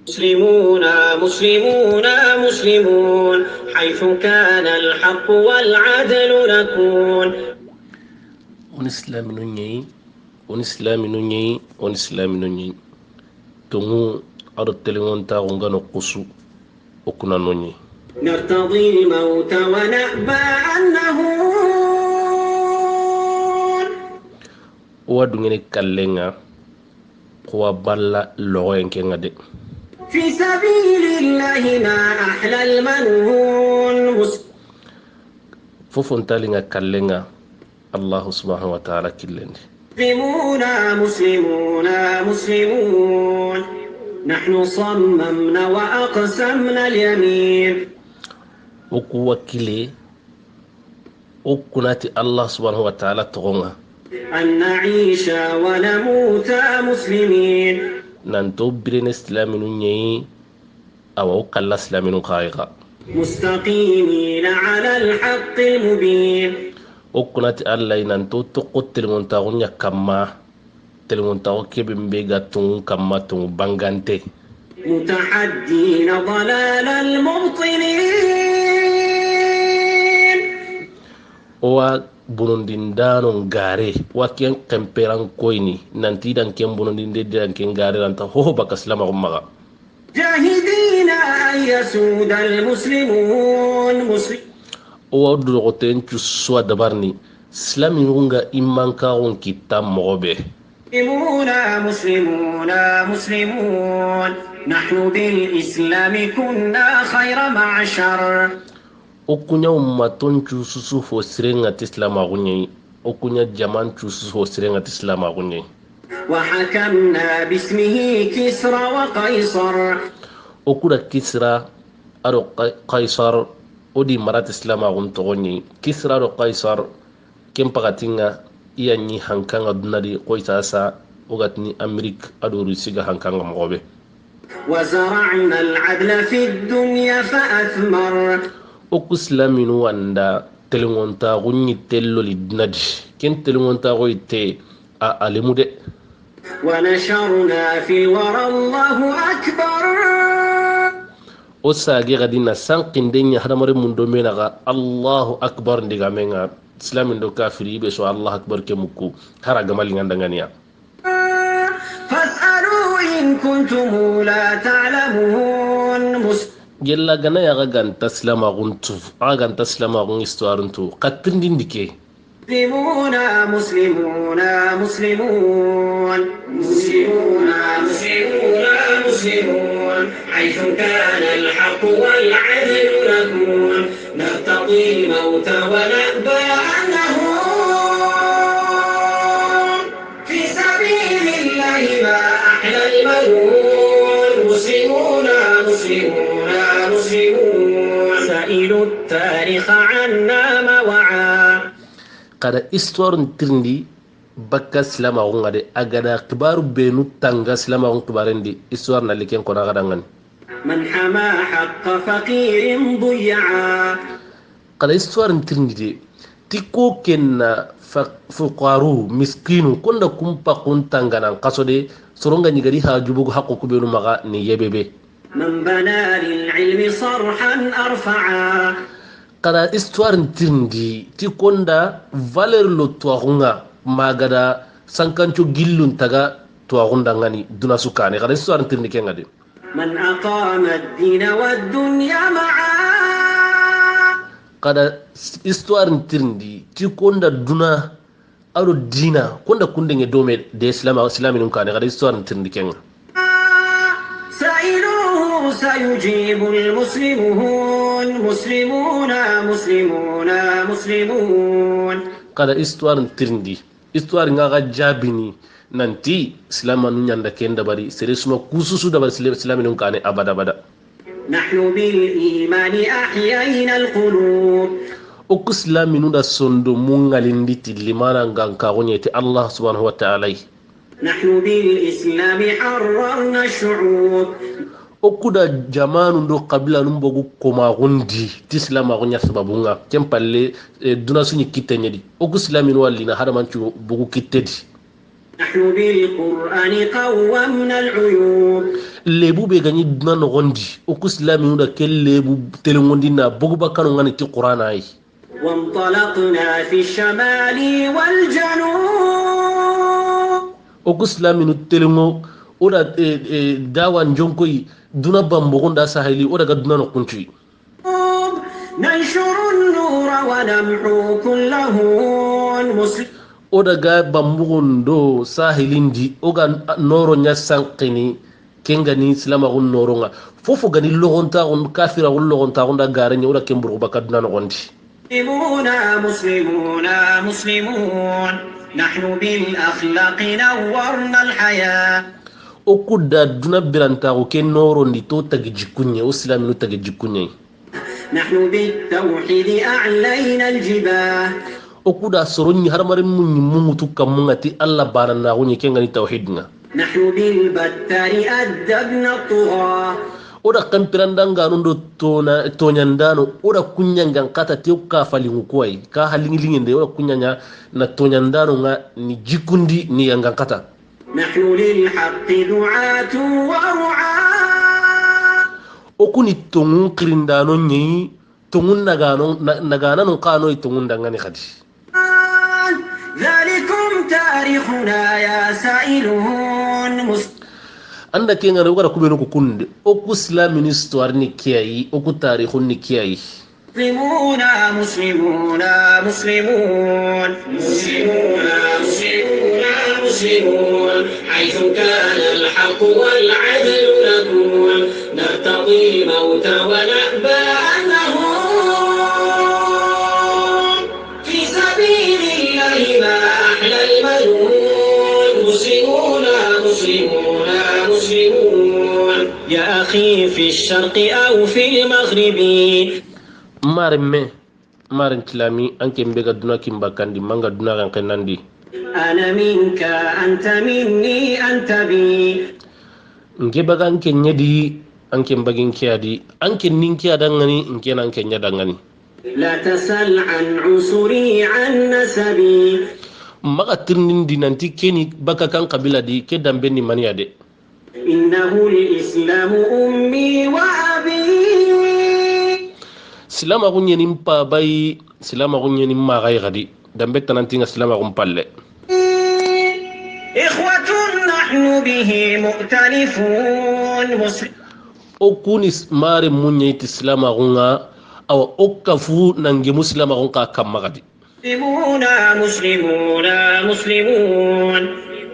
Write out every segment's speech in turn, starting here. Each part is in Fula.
مسلمون مسلمون مسلمون حيث كان الحق والعدل نكون. ونسلام نوني تمو أرتلون تاغنغانو قصو وكنا نوني نرتضي الموت ونأبى أن نهون. ودنيني كاللنغا قوى بالا لغوين كينا دي في سبيل الله ما أحلى المنون. فوفون تالينغا كاللنغا الله سبحانه وتعالى كلني. مسلمون مسلمون نحن صممنا وأقسمنا اليمين. وقوة كلي وكناتي الله سبحانه وتعالى تغنى أن نعيش ونموت مسلمين. نانتو برين اسلامي نوني أو قل اسلامي نقايقا مستقيمين على الحق المبين. وكناتي الله نانتو تقوت تلمونتاغون يكما تلمونتاغو كيبن بيغا تون كما تون بانغانتي متحدين ضلال المبطلين. bunundindano ngare waken kemperan koini nanti dan ken bunundinde dan ken ngare ranta ho baka islama umma جاهدين أن يسود المسلمون. o do goten cu so dabarni islami ngunga imanka on kitam mobe. مسلمون مسلمون نحن بالإسلام كنا خير معشر. okunya ummaton cu susu fo sirenga islama gunyi okunya jaman cu susu fo sirenga islama gunyi. وحكمنا باسمه كسرى وقيصر. okuda kisra aro qaisar odi marat islama gun togoni kisra aro qaisar kem pagatinga iyanyi hankanga dunadi qoisasa ogatni amerik ado rusiga hankanga mobe. وزرعنا العدل في الدنيا فأثمر. oku islaminu wanda telengonta gunyi tello lidnadi ken telengonta goite a alimude. ونشرنا في الورى الله أكبر. osage gadina sankindenya hadamare mundo menaga Allahu akbar ndiga menga islamin do kafiri be so Allah akbar ke muku haraga malingandangania. فاسألوا إن كنتم لا تعلمون. gella gana yaga ganta islama guntu aga ganta islama gun histoire qatrindindike. مسلمون مسلمون مسلمون مسلمون مسلمون مسلمون حيث كان الحق والعدل نكون. نرتضي الموت ونأبى أن نهون. في سبيل الله ما أحلى المنون. مسلمون مسلمون مسلمون سئلوا التاريخ عنا ما وعى. kada histoire ntirndi bakka islama gunga de agada kibaru benu tanga islama gun kibarendi histoire na liken kona gadangan. من حما حق فقير ضيعا. kada histoire ntirndi de tiko kenna fuqaru miskinu konda kumpa kuntangana kasode soronga nyigari hajubu hakko kubenu maga ni yebebe. من بنى للعلم صرحا أرفعا. kada histoire ntirndi ti konda valeur lo tuagunga magada sankancho gillun taga tuagunda ngani duna sukane kada histoire ntirndi kenga de. من أقام الدين والدنيا معا. kada histoire ntirndi ti konda duna ado dina konda kundenge dome de islami nun kane kada histoire ntirndi kenga. سائلوه سيجيب المسلمون. مسلمون مسلمون مسلمون kada histoire ntirndi histoire ngaga jabini nanti islama nun nyanda kenda bari sere suma kususu da bari islami nun kane abada bada. نحن بالإيمان أحيينا القلوب. oku islami nun da sondo mungalindi tilimana nganka gonyete Allah subhanahu wa ta'ala. نحن بالإسلام حررنا الشعوب. okuda jamanu ndo kabila numbogu koma gundi tislama gunya sababunga kempalle duna sunyi kitenyedi oku islamin wallina hada manchu bugu kitedi. نحن بالقرآن قومنا العيوب. lebu be gani duna no gondi o ku islami da kel lebu telengondi na bugu bakano ngani ti qur'ana ay وانطلقنا في الشمال والجنوب o ku islami no telengo o da dawan jonkoy duna bambogonda sahili o daga duna no kunci ننشر النور ونمحو كل هون مسلم o daga bambogondo sahilindi o ga noro nya sankini kengani islama gun noro nga fofo gani logonta gun kafira gun logonta gun da garanya o da kemburu bakaduna no gondi مسلمون مسلمون نحن بالأخلاق نورنا الحياة o kudda duna biranta ko ken noro ndi to tagi jikunye o islami no tagi jikunye نحن بالتوحيد أعلينا الجباه o kuda soronyi har marin mun mungutu kamungati Allah banana gunye kengani tauhidna نحن بالبتر أدبنا الطغاة oda kampirandanga nundo tonyandano oda kunyangan kata te ka falingu kwai ka halingilingende oda kunyanya na tonyandano nga ni jikundi ni yangan kata نحن للحق دعاة ورعاة okuni tongun kirindano nyi tongun nagana no kano tongun dangani khadi ذلكم تاريخنا يا سائلون anda kenga no gara kubeno ko kunde oku islamic histoire ni kiyayi oku tarikhun ni kiyayi مسلمون مسلمون مسلمون مسلمون مسلمون مسلمون حيث كان الحق والعدل نكون نرتضي الموت ونأبى أن نهون في سبيل الله ما أحلى المنون مسلمون مسلمون مسلمون يا أخي في الشرق أو في المغرب maren tilami anke mbega duna kimbakandi manga duna kan kenandi أنا منك أنت مني أنت بي nge baga anke nyedi anke mbagin kiadi anke ninki adangani nke nan kenya dangani لا تسل عن عنصري عن نسبي maga tirnin dinanti keni baka kan kabila di ke dambe ni maniya de إنه الإسلام أمي وأبي silama gunye nim pa bai silama gunye nim ma gai gadi dambe tananti nga silama gun palle إخوة نحن به مؤتلفون okunis mare munye iti silama gunga awa okafu nange muslima gunga kamagadi مسلمون مسلمون مسلمون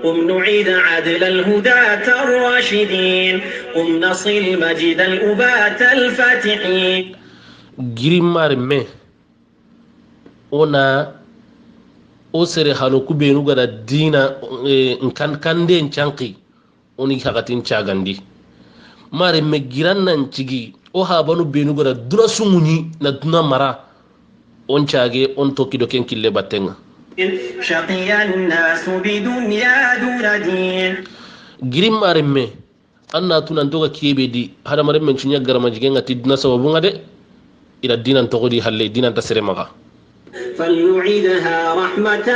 قم نعيد عدل الهداة الراشدين قم نصل مجد الأباة الفاتحين giri mare me ona o sere hano kubenu gada dina nkan kande nchanki oni hakatin chagandi mare me giran nan cigi o habanu benu gada dura sumuni na duna mara on chage on toki do ken kille batenga شقي الناس بدنيا دون دين giri mare me anna tunan toga kiebe di hada mare men chunya garama jigenga tidna sababu ngade ila dinan togodi halle dinan tasere maga فليعيدها رحمة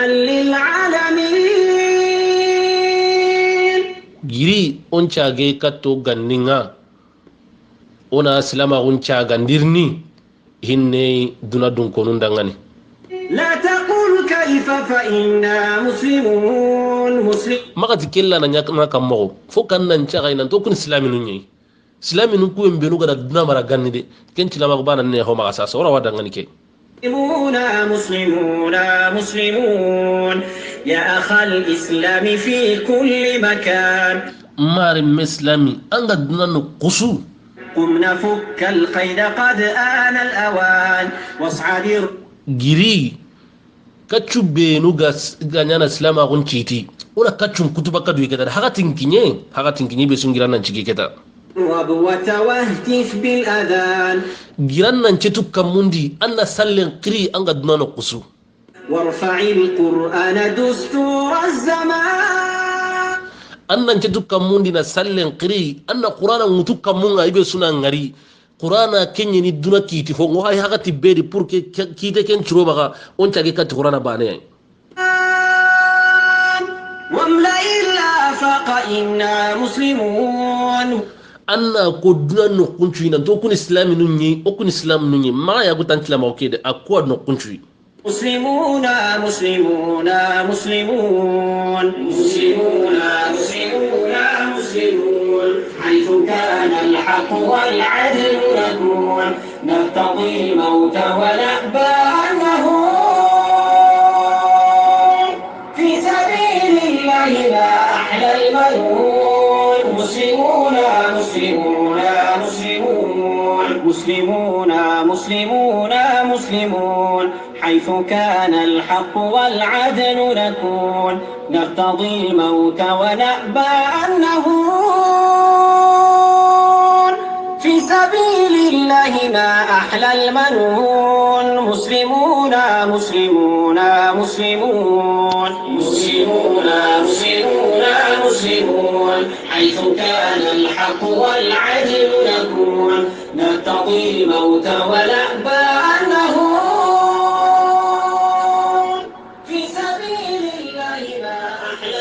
للعالمين giri on chage katto ganninga ona silama on chagandirni hinne duna dun konun dangani لا تقل كيف فإنا مسلمون magati kella na nyakna kammo fo kan nan chaga nan to kun islaminu nyi islaminu ku embenu gada duna mara ganni de ken tilama ko banan ne ho maga sa sora wadangani ke مسلمون مسلمون مسلمون يا أخ الإسلام في كل مكان mari mislami anga duna no qusu قم نفك القيد قد آن الأوان واصعد giri kacu benu ganyana islama gun citi ona kacun kutuba kadu keta hakatin kinye be sun giran nan ciki keta ربوة واهتف بالأذان giran nan citu kamundi anna sallen qiri anga dunano qusu وارفع القرآن دستور الزمان annan citu kamundi na sallen qiri anna qur'ana mutu kamunga ibe suna ngari qur'ana kenye ni duna kiti fo ngohay hakati bedi pour que kite ken churo baga on tagi kat qur'ana bane واملئ الآفاق إنا مسلمون anna ko duna no kuncu ina to kun islami nunyi o kun islam nunyi ma ya gutan tilama o kede akwa no kuncu مسلمون مسلمون مسلمون مسلمون مسلمون مسلمون حيث كان الحق والعدل نكون نرتضي الموت ونأبى أنه في سبيل الله ما أحلى المنون مسلمون مسلمون مسلمون مسلمون مسلمون مسلمون حيث كان الحق والعدل نكون نرتضي الموت ونأبى أن نهون في سبيل الله ما أحلى المنون مسلمون مسلمون مسلمون مسلمون مسلمون مسلمون حيث كان الحق والعدل نكون نرتضي الموت ونأبى أن نهون في سبيل الله ما أحلى